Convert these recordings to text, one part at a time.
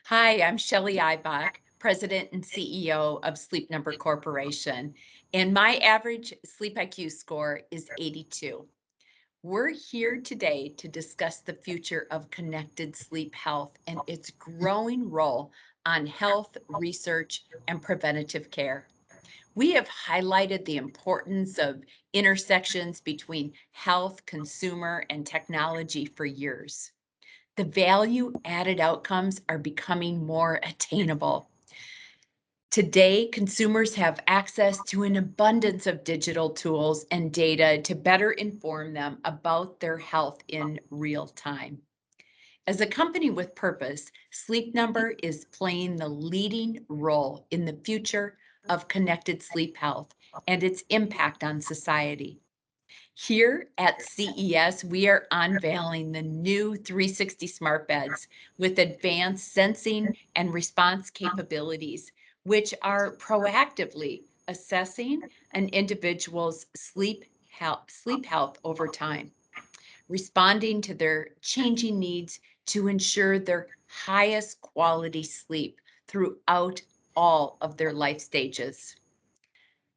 Hi, I'm Shelly Ibach, President and CEO of Sleep Number Corporation, and my average SleepIQ score is 82. We're here today to discuss the future of connected sleep health and its growing role on health, research, and preventative care. We have highlighted the importance of intersections between health, consumer, and technology for years. The value added outcomes are becoming more attainable. Today, consumers have access to an abundance of digital tools and data to better inform them about their health in real time. As a company with purpose, Sleep Number is playing the leading role in the future of connected sleep health and its impact on society. Here at CES, we are unveiling the new 360 smart beds with advanced sensing and response capabilities, which are proactively assessing an individual's sleep health over time, responding to their changing needs to ensure their highest quality sleep throughout all of their life stages.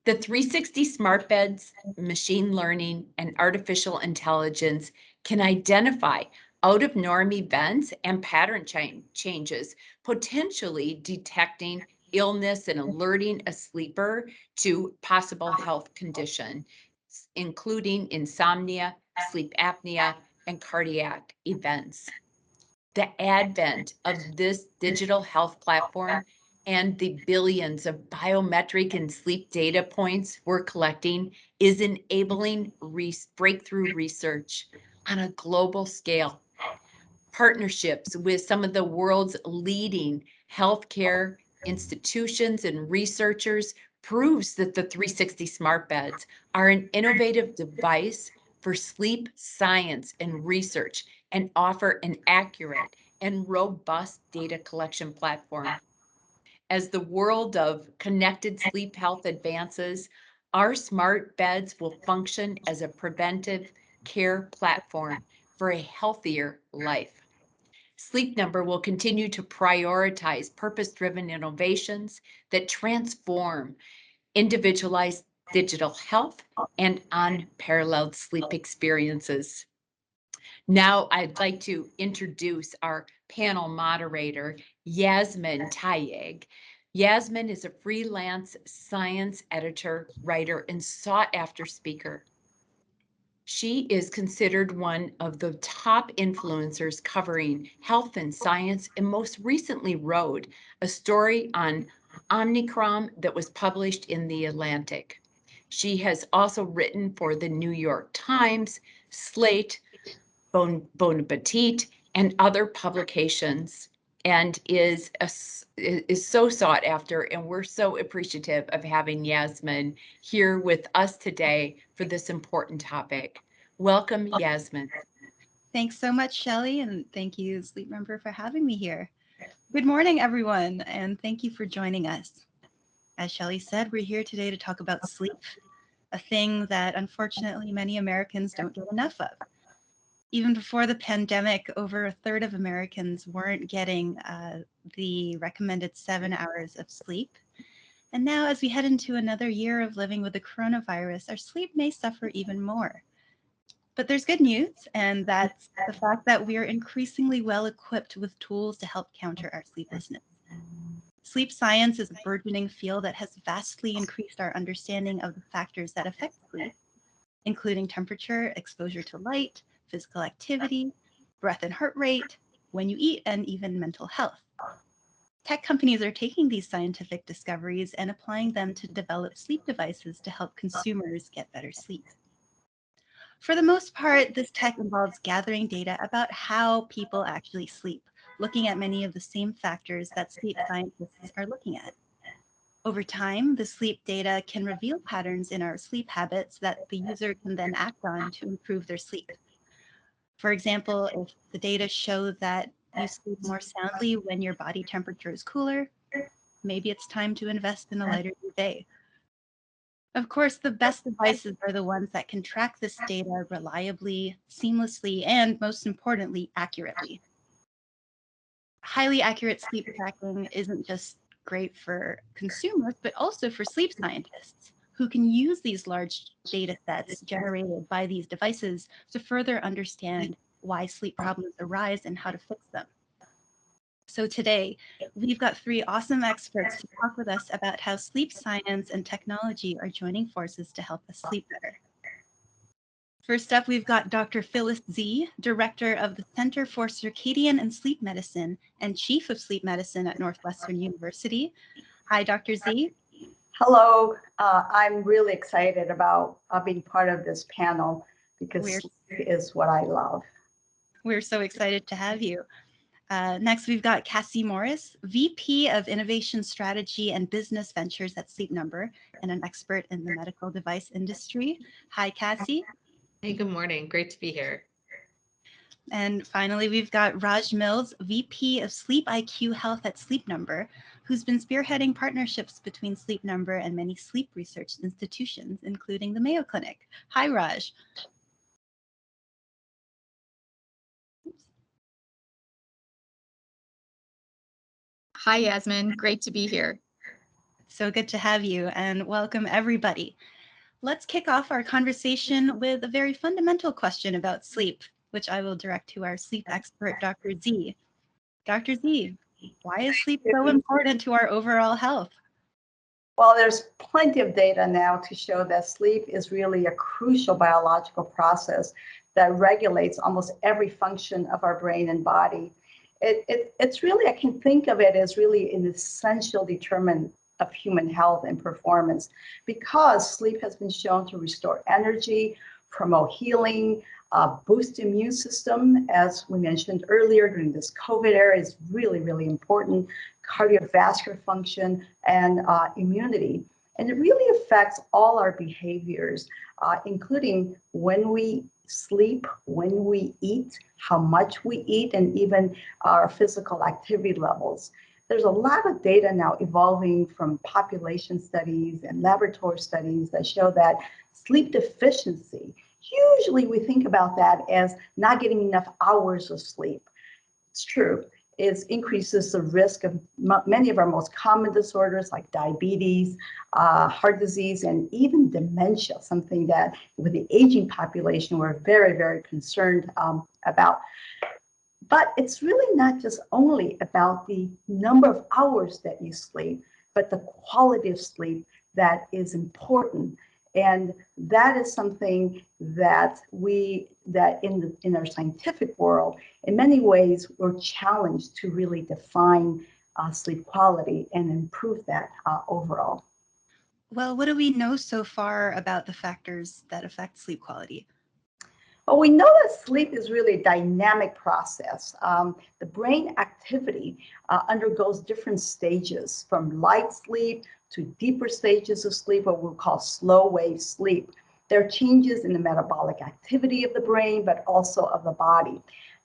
The 360 smart beds, machine learning, and artificial intelligence can identify out of norm events and pattern changes, potentially detecting illness and alerting a sleeper to possible health condition, including insomnia, sleep apnea, and cardiac events. The advent of this digital health platform and the billions of biometric and sleep data points we're collecting is enabling breakthrough research on a global scale. Partnerships with some of the world's leading healthcare institutions and researchers proves that the 360 smart beds are an innovative device for sleep science and research and offer an accurate and robust data collection platform. As the world of connected sleep health advances, our smart beds will function as a preventive care platform for a healthier life. Sleep Number will continue to prioritize purpose-driven innovations that transform individualized digital health and unparalleled sleep experiences. Now, I'd like to introduce our panel moderator, Yasmin Tayag. Yasmin is a freelance science editor, writer, and sought after speaker. She is considered one of the top influencers covering health and science, and most recently wrote a story on Omicron that was published in The Atlantic. She has also written for the New York Times, Slate, Bon Appetit, and other publications, and is so sought after, and we're so appreciative of having Yasmin here with us today for this important topic. Welcome, Yasmin. Thanks so much, Shelly, and thank you, Sleep Member, for having me here. Good morning, everyone, and thank you for joining us. As Shelly said, we're here today to talk about sleep, a thing that unfortunately many Americans don't get enough of. Even before the pandemic, over a third of Americans weren't getting the recommended 7 hours of sleep. And now, as we head into another year of living with the coronavirus, our sleep may suffer even more. But there's good news, and that's the fact that we are increasingly well equipped with tools to help counter our sleeplessness. Sleep science is a burgeoning field that has vastly increased our understanding of the factors that affect sleep, including temperature, exposure to light, physical activity, breath and heart rate, when you eat, and even mental health. Tech companies are taking these scientific discoveries and applying them to develop sleep devices to help consumers get better sleep. For the most part, this tech involves gathering data about how people actually sleep, looking at many of the same factors that sleep scientists are looking at. Over time, the sleep data can reveal patterns in our sleep habits that the user can then act on to improve their sleep. For example, if the data show that you sleep more soundly when your body temperature is cooler, maybe it's time to invest in a lighter duvet. Of course, the best devices are the ones that can track this data reliably, seamlessly, and most importantly, accurately. highly accurate sleep tracking isn't just great for consumers, but also for sleep scientists who can use these large data sets generated by these devices to further understand why sleep problems arise and how to fix them. So today, we've got three awesome experts to talk with us about how sleep science and technology are joining forces to help us sleep better. First up, we've got Dr. Phyllis Zee, Director of the Center for Circadian and Sleep Medicine and Chief of Sleep Medicine at Northwestern University. Hi, Dr. Zee. Hello. I'm really excited about being part of this panel because sleep is what I love. We're so excited to have you. Next, we've got Cassie Morris, VP of Innovation Strategy and Business Ventures at Sleep Number and an expert in the medical device industry. Hi, Cassie. Hey, good morning. Great to be here. And finally, we've got Raj Mills, VP of SleepIQ Health at Sleep Number, who's been spearheading partnerships between Sleep Number and many sleep research institutions, including the Mayo Clinic. Hi, Raj. Hi, Yasmin. Great to be here. So good to have you, and welcome everybody. Let's kick off our conversation with a very fundamental question about sleep, which I will direct to our sleep expert, Dr. Zee. Dr. Zee, why is sleep so important to our overall health? Well, there's plenty of data now to show that sleep is really a crucial biological process that regulates almost every function of our brain and body. It's really, I can think of it as really an essential determinant of human health and performance because sleep has been shown to restore energy, promote healing, boost immune system, as we mentioned earlier during this COVID era is really, really important, cardiovascular function and immunity. And it really affects all our behaviors, including when we sleep, when we eat, how much we eat, and even our physical activity levels. There's a lot of data now evolving from population studies and laboratory studies that show that sleep deficiency, usually we think about that as not getting enough hours of sleep. It's true. It increases the risk of many of our most common disorders like diabetes, heart disease, and even dementia, something that with the aging population we're very, very concerned about. But it's really not just only about the number of hours that you sleep, but the quality of sleep that is important. And that is something that in our scientific world, in many ways, we're challenged to really define sleep quality and improve that overall. Well, what do we know so far about the factors that affect sleep quality? Well, we know that sleep is really a dynamic process. The brain activity undergoes different stages from light sleep to deeper stages of sleep, what we'll call slow wave sleep. There are changes in the metabolic activity of the brain, but also of the body.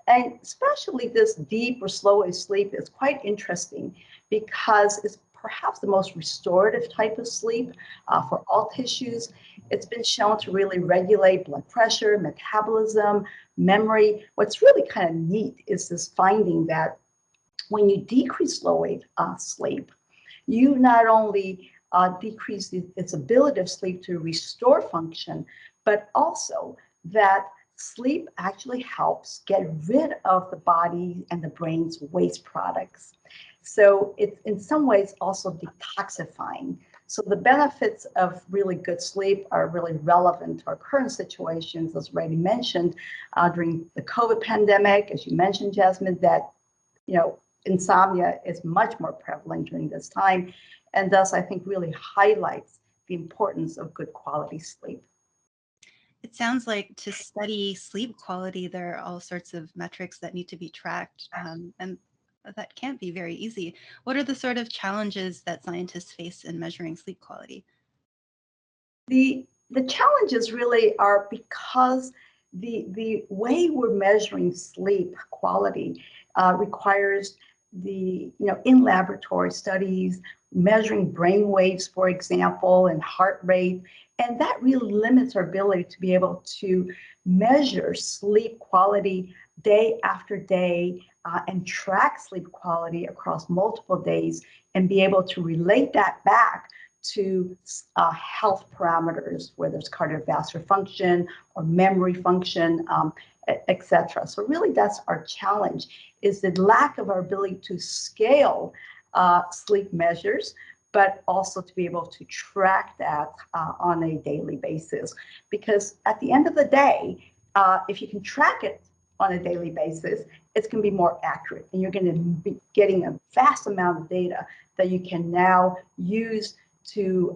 And especially this deep or slow wave sleep is quite interesting because it's perhaps the most restorative type of sleep for all tissues. It's been shown to really regulate blood pressure, metabolism, memory. What's really kind of neat is this finding that when you decrease slow wave sleep, you not only decrease its ability of sleep to restore function, but also that sleep actually helps get rid of the body and the brain's waste products. So it's in some ways also detoxifying. So the benefits of really good sleep are really relevant to our current situations, as already mentioned, during the COVID pandemic, as you mentioned, Yasmin, that, insomnia is much more prevalent during this time. And thus, I think really highlights the importance of good quality sleep. It sounds like to study sleep quality, there are all sorts of metrics that need to be tracked, and that can't be very easy. What are the sort of challenges that scientists face in measuring sleep quality? The challenges really are because the way we're measuring sleep quality requires in laboratory studies, measuring brain waves, for example, and heart rate. And that really limits our ability to be able to measure sleep quality day after day and track sleep quality across multiple days and be able to relate that back to health parameters, whether it's cardiovascular function or memory function, etc. So really that's our challenge, is the lack of our ability to scale sleep measures, but also to be able to track that on a daily basis. Because at the end of the day, if you can track it on a daily basis, it's going to be more accurate, and you're going to be getting a vast amount of data that you can now use to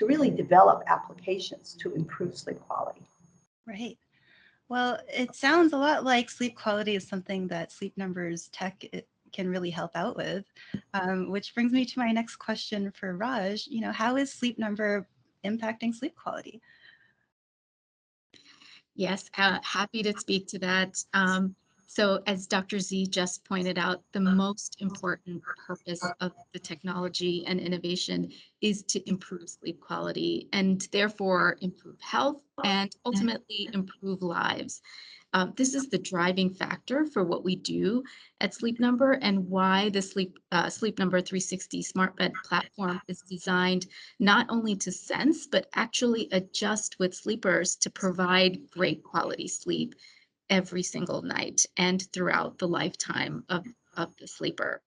really develop applications to improve sleep quality. Right. Well, it sounds a lot like sleep quality is something that Sleep Numbers tech can really help out with, which brings me to my next question for Raj. How is Sleep Number impacting sleep quality? Yes, happy to speak to that. So as Dr. Z just pointed out, the most important purpose of the technology and innovation is to improve sleep quality and therefore improve health and ultimately improve lives. This is the driving factor for what we do at Sleep Number and why the Sleep Number 360 smart bed platform is designed not only to sense, but actually adjust with sleepers to provide great quality sleep every single night and throughout the lifetime of the sleeper.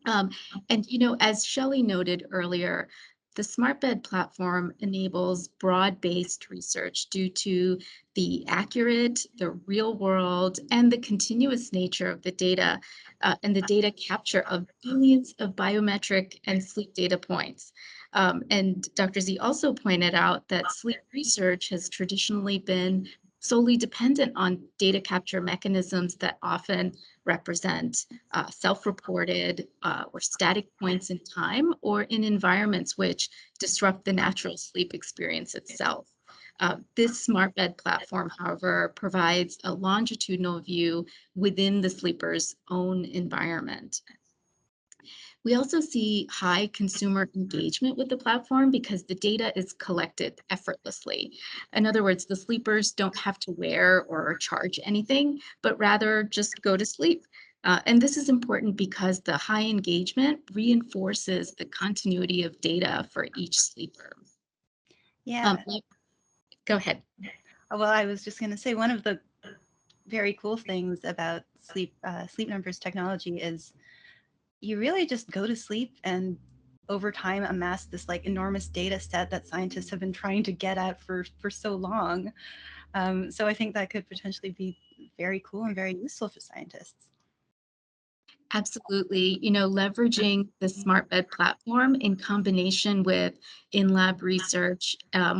Um, and as Shelley noted earlier, the smart bed platform enables broad-based research due to the accurate, the real world, and the continuous nature of the data and the data capture of billions of biometric and sleep data points. And Dr. Z also pointed out that sleep research has traditionally been solely dependent on data capture mechanisms that often represent self-reported or static points in time or in environments which disrupt the natural sleep experience itself. This smart bed platform, however, provides a longitudinal view within the sleeper's own environment. We also see high consumer engagement with the platform because the data is collected effortlessly. In other words, the sleepers don't have to wear or charge anything, but rather just go to sleep. And this is important because the high engagement reinforces the continuity of data for each sleeper. Yeah. Go ahead. Well, I was just going to say one of the very cool things about Sleep Numbers technology is you really just go to sleep and over time amass this like enormous data set that scientists have been trying to get at for so long. So I think that could potentially be very cool and very useful for scientists. Absolutely. Leveraging the smart bed platform in combination with in-lab research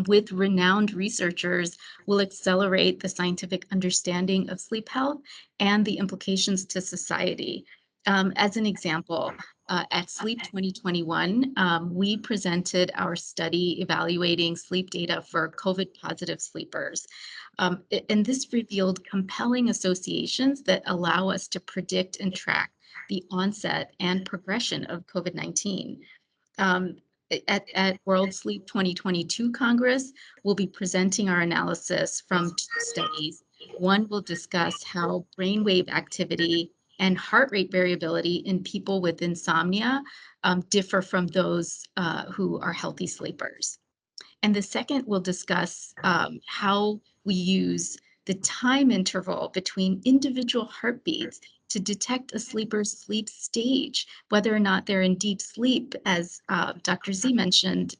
with renowned researchers will accelerate the scientific understanding of sleep health and the implications to society. As an example, at Sleep 2021, we presented our study evaluating sleep data for COVID positive sleepers. And this revealed compelling associations that allow us to predict and track the onset and progression of COVID-19. At World Sleep 2022 Congress, we'll be presenting our analysis from two studies. One will discuss how brainwave activity and heart rate variability in people with insomnia differ from those who are healthy sleepers. And the second will discuss how we use the time interval between individual heartbeats to detect a sleeper's sleep stage, whether or not they're in deep sleep, as Dr. Z mentioned,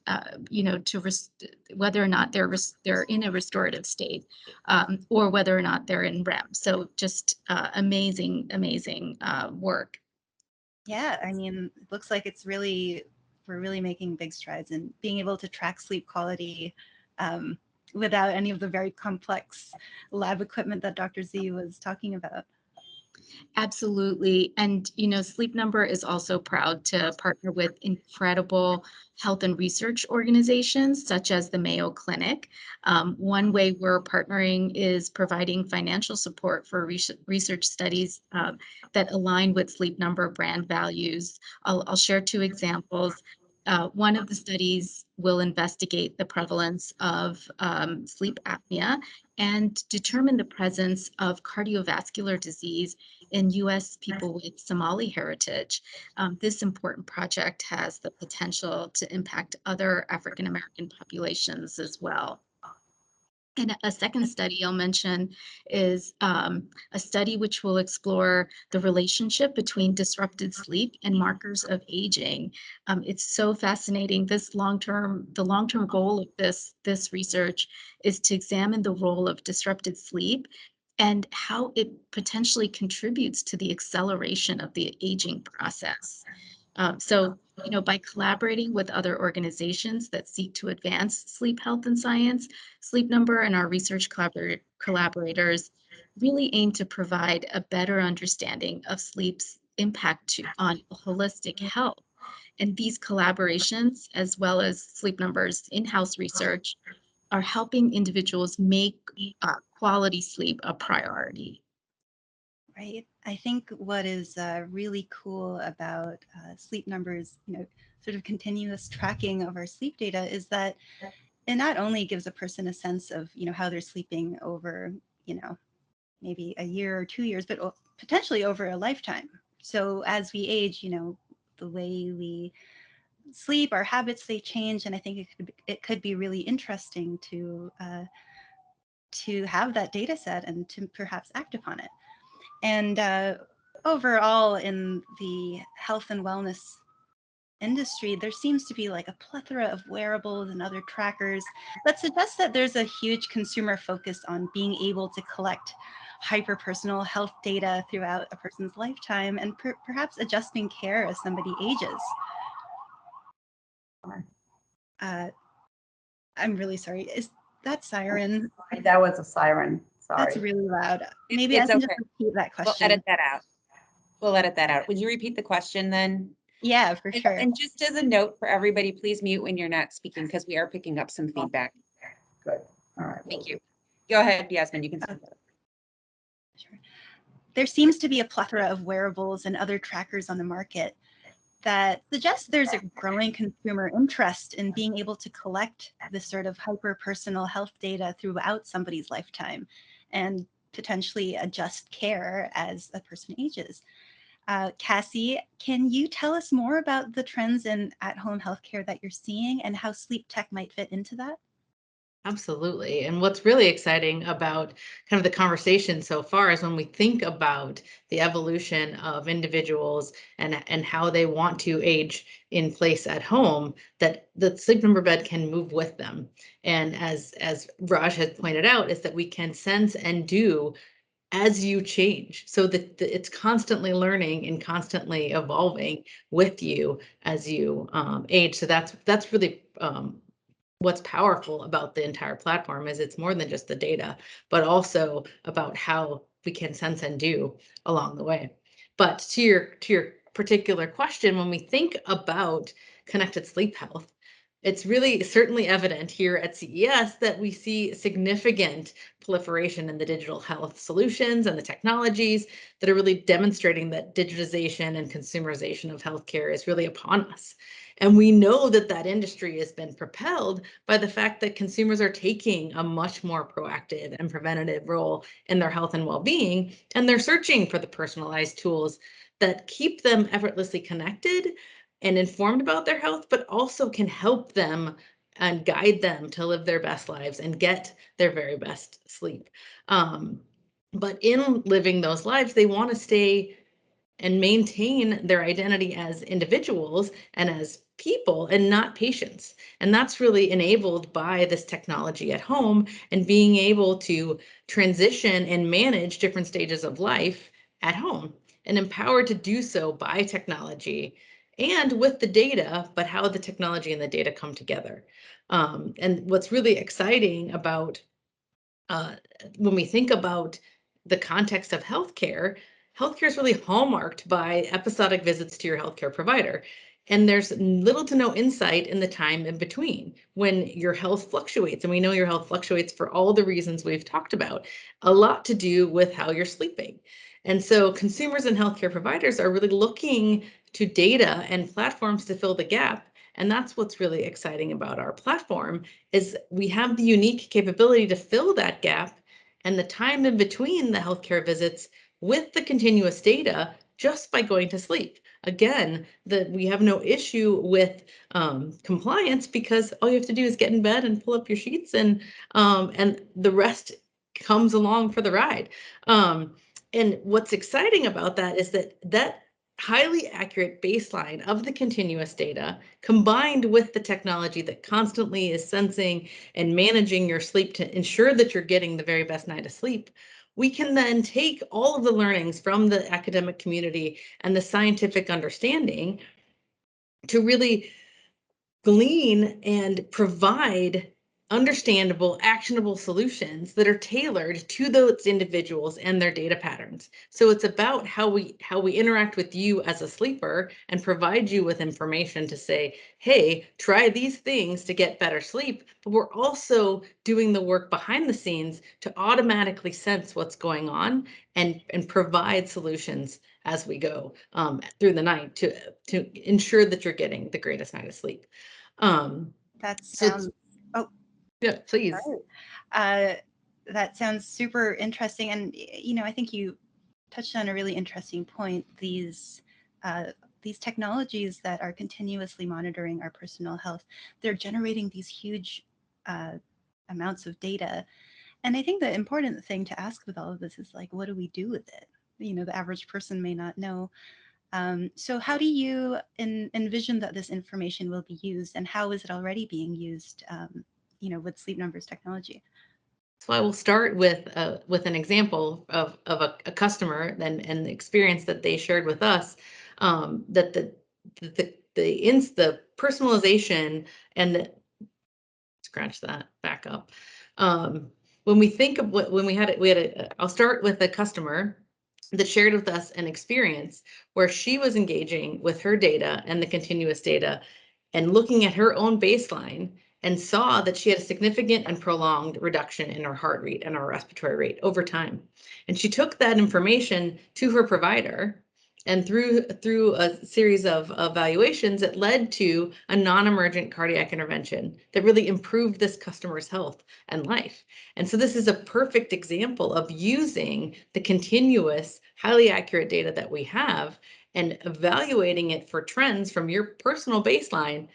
whether or not they're in a restorative state, or whether or not they're in REM. So just amazing work. Yeah, I mean, it looks like we're really making big strides in being able to track sleep quality without any of the very complex lab equipment that Dr. Z was talking about. Absolutely. And, Sleep Number is also proud to partner with incredible health and research organizations such as the Mayo Clinic. One way we're partnering is providing financial support for research studies that align with Sleep Number brand values. I'll share two examples. One of the studies will investigate the prevalence of sleep apnea and determine the presence of cardiovascular disease in U.S. people with Somali heritage. This important project has the potential to impact other African American populations as well. And a second study I'll mention is a study which will explore the relationship between disrupted sleep and markers of aging. It's so fascinating. The long-term goal of this research is to examine the role of disrupted sleep and how it potentially contributes to the acceleration of the aging process. By collaborating with other organizations that seek to advance sleep health and science, Sleep Number and our research collaborators really aim to provide a better understanding of sleep's impact on holistic health. And these collaborations, as well as Sleep Number's in-house research, are helping individuals make quality sleep a priority. Right. I think what is really cool about Sleep Number's, sort of continuous tracking of our sleep data is that it not only gives a person a sense of, how they're sleeping over, maybe a year or 2 years, but potentially over a lifetime. So as we age, the way we sleep, our habits, they change, and I think it could be really interesting to have that data set and to perhaps act upon it. And overall, in the health and wellness industry, there seems to be like a plethora of wearables and other trackers that suggest that there's a huge consumer focus on being able to collect hyper-personal health data throughout a person's lifetime and perhaps adjusting care as somebody ages. I'm really sorry. Is that siren? That was a siren. Sorry. That's really loud. Maybe I can just repeat that question. We'll edit that out. We'll edit that out. Would you repeat the question then? Yeah, for sure. And just as a note for everybody, please mute when you're not speaking because we are picking up some feedback. Good. All right. Thank you. Go ahead, Yasmin. You can speak. Sure. There seems to be a plethora of wearables and other trackers on the market that suggests there's a growing consumer interest in being able to collect this sort of hyper-personal health data throughout somebody's lifetime and potentially adjust care as a person ages. Cassie, can you tell us more about the trends in at-home healthcare that you're seeing and how sleep tech might fit into that? Absolutely. And what's really exciting about kind of the conversation so far is when we think about the evolution of individuals and how they want to age in place at home, that the Sleep Number bed can move with them. And as Raj has pointed out, is that we can sense and do as you change, so that it's constantly learning and constantly evolving with you as you age. So that's really what's powerful about the entire platform is it's more than just the data, but also about how we can sense and do along the way. But to your particular question, when we think about connected sleep health, it's really certainly evident here at CES that we see significant proliferation in the digital health solutions and the technologies that are really demonstrating that digitization and consumerization of healthcare is really upon us. And we know that that industry has been propelled by the fact that consumers are taking a much more proactive and preventative role in their health and well-being, and they're searching for the personalized tools that keep them effortlessly connected and informed about their health, but also can help them and guide them to live their best lives and get their very best sleep. But in living those lives, they want to stay and maintain their identity as individuals and as people and not patients. And that's really enabled by this technology at home and being able to transition and manage different stages of life at home and empowered to do so by technology and with the data, but how the technology and the data come together. And what's really exciting about when we think about the context of healthcare, healthcare is really hallmarked by episodic visits to your healthcare provider. And there's little to no insight in the time in between when your health fluctuates. And we know your health fluctuates for all the reasons we've talked about, a lot to do with how you're sleeping. And so consumers and healthcare providers are really looking to data and platforms to fill the gap And that's what's really exciting about our platform, is we have the unique capability to fill that gap and the time in between the healthcare visits with the continuous data just by going to sleep. Again, we have no issue with compliance, because all you have to do is get in bed and pull up your sheets, and the rest comes along for the ride. And what's exciting about that is that highly accurate baseline of the continuous data, combined with the technology that constantly is sensing and managing your sleep to ensure that you're getting the very best night of sleep, we can then take all of the learnings from the academic community and the scientific understanding to really glean and provide understandable, actionable solutions that are tailored to those individuals and their data patterns. So it's about how we interact with you as a sleeper and provide you with information to say, hey, try these things to get better sleep. But we're also doing the work behind the scenes to automatically sense what's going on and provide solutions as we go through the night to ensure that you're getting the greatest night of sleep. That So sounds, oh, yeah, please. that sounds super interesting. And, I think you touched on a really interesting point. These technologies that are continuously monitoring our personal health, they're generating these huge amounts of data. And I think the important thing to ask with all of this is, like, what do we do with it? The average person may not know. So how do you envision that this information will be used, and how is it already being used, with Sleep Number's technology? So I will start with an example of a customer and the experience that they shared with us, that the personalization and the, scratch that back up. When we think of when we had it, I'll start with a customer that shared with us an experience where she was engaging with her data and the continuous data and looking at her own baseline, and saw that she had a significant and prolonged reduction in her heart rate and her respiratory rate over time. And she took that information to her provider, and through a series of evaluations, it led to a non-emergent cardiac intervention that really improved this customer's health and life. And so this is a perfect example of using the continuous, highly accurate data that we have and evaluating it for trends from your personal baseline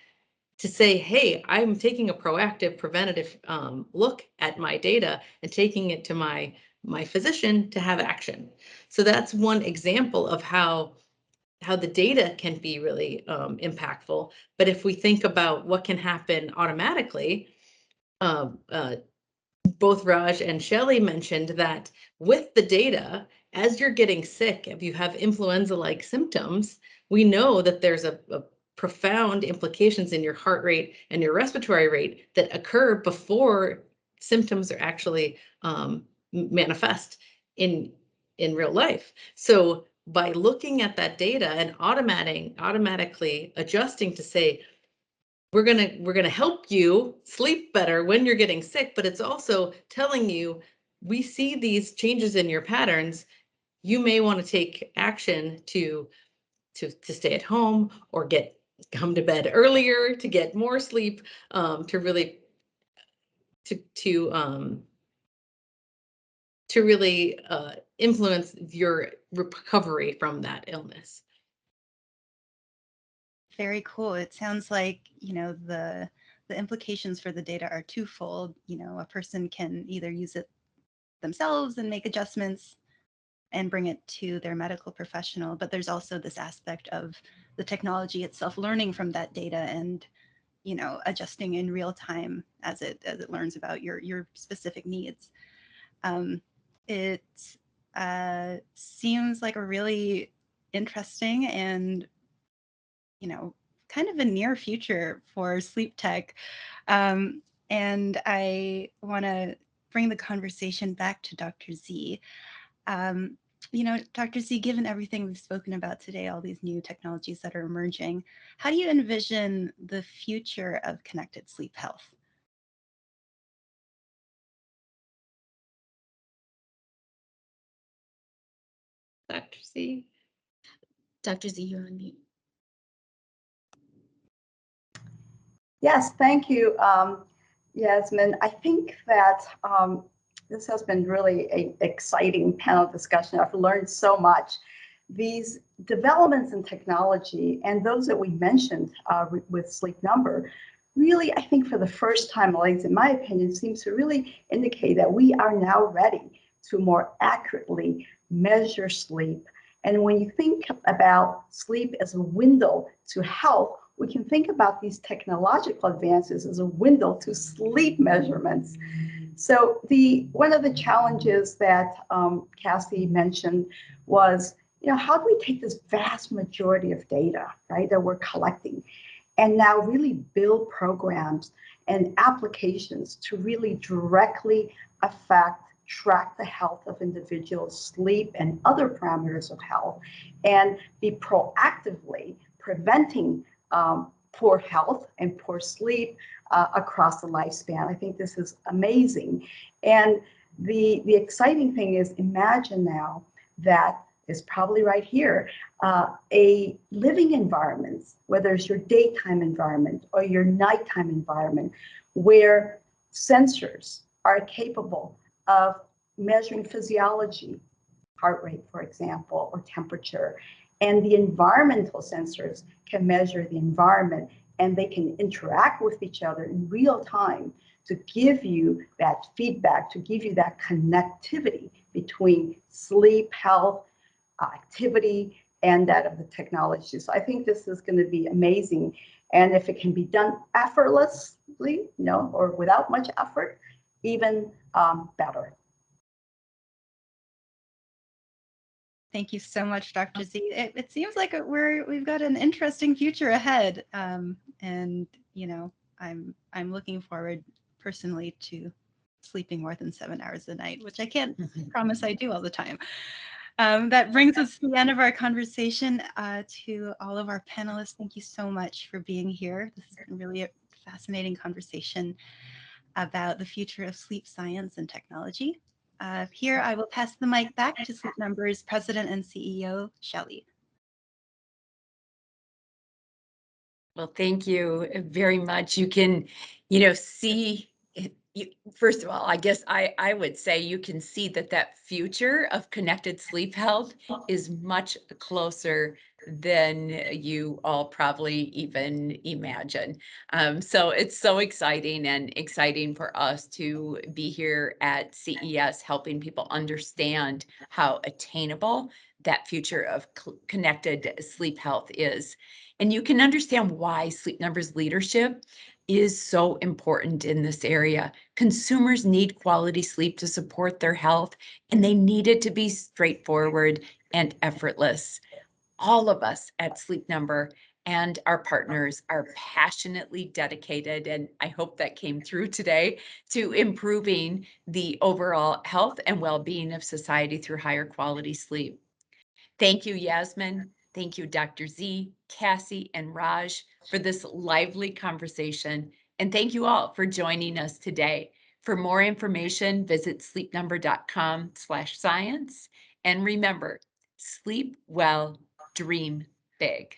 to say, hey, I'm taking a proactive, preventative look at my data and taking it to my physician to have action. So that's one example of how the data can be really impactful. But if we think about what can happen automatically, both Raj and Shelly mentioned that with the data, as you're getting sick, if you have influenza-like symptoms, we know that there's a profound implications in your heart rate and your respiratory rate that occur before symptoms are actually manifest in real life. So by looking at that data and automatically adjusting to say, we're gonna help you sleep better when you're getting sick, but it's also telling you, we see these changes in your patterns. You may want to take action to stay at home or come to bed earlier to get more sleep, to really influence your recovery from that illness. Very cool. It sounds like, the implications for the data are twofold. A person can either use it themselves and make adjustments and bring it to their medical professional, but there's also this aspect of the technology itself learning from that data and, adjusting in real time as it learns about your specific needs. It seems like a really interesting and, kind of a near future for sleep tech. And I want to bring the conversation back to Dr. Zee. Dr. Zee, given everything we've spoken about today, all these new technologies that are emerging, how do you envision the future of connected sleep health? Dr. Zee? Dr. Zee, you're on mute. Yes, thank you, Yasmin. I think that this has been really an exciting panel discussion. I've learned so much. These developments in technology and those that we mentioned with Sleep Number really, I think for the first time, at least in my opinion, seems to really indicate that we are now ready to more accurately measure sleep. And when you think about sleep as a window to health, we can think about these technological advances as a window to sleep measurements. So one of the challenges that Cassie mentioned was, how do we take this vast majority of data, right, that we're collecting, and now really build programs and applications to really directly track the health of individuals, sleep, and other parameters of health, and be proactively preventing poor health and poor sleep across the lifespan. I think this is amazing. And the exciting thing is, imagine now that is probably right here, a living environment, whether it's your daytime environment or your nighttime environment, where sensors are capable of measuring physiology, heart rate, for example, or temperature, and the environmental sensors can measure the environment, and they can interact with each other in real time to give you that feedback, to give you that connectivity between sleep, health, activity, and that of the technology. So I think this is going to be amazing. And if it can be done effortlessly, or without much effort, even better. Thank you so much, Dr. Z. It seems like we've got an interesting future ahead, and I'm looking forward personally to sleeping more than 7 hours a night, which I can't promise I do all the time. That brings us to the end of our conversation. To all of our panelists, thank you so much for being here. This has been really a fascinating conversation about the future of sleep science and technology. Here, I will pass the mic back to Sleep Number's President and CEO, Shelly. Well, thank you very much. You can, see, first of all, I guess I would say you can see that future of connected sleep health is much closer than you all probably even imagine. So it's so exciting, and exciting for us to be here at CES helping people understand how attainable that future of connected sleep health is. And you can understand why Sleep Number's leadership is so important in this area. Consumers need quality sleep to support their health, and they need it to be straightforward and effortless. All of us at Sleep Number and our partners are passionately dedicated, and I hope that came through today, to improving the overall health and well-being of society through higher quality sleep. Thank you, Yasmin. Thank you, Dr. Z, Cassie, and Raj for this lively conversation. And thank you all for joining us today. For more information, visit sleepnumber.com/science. And remember, sleep well, dream big.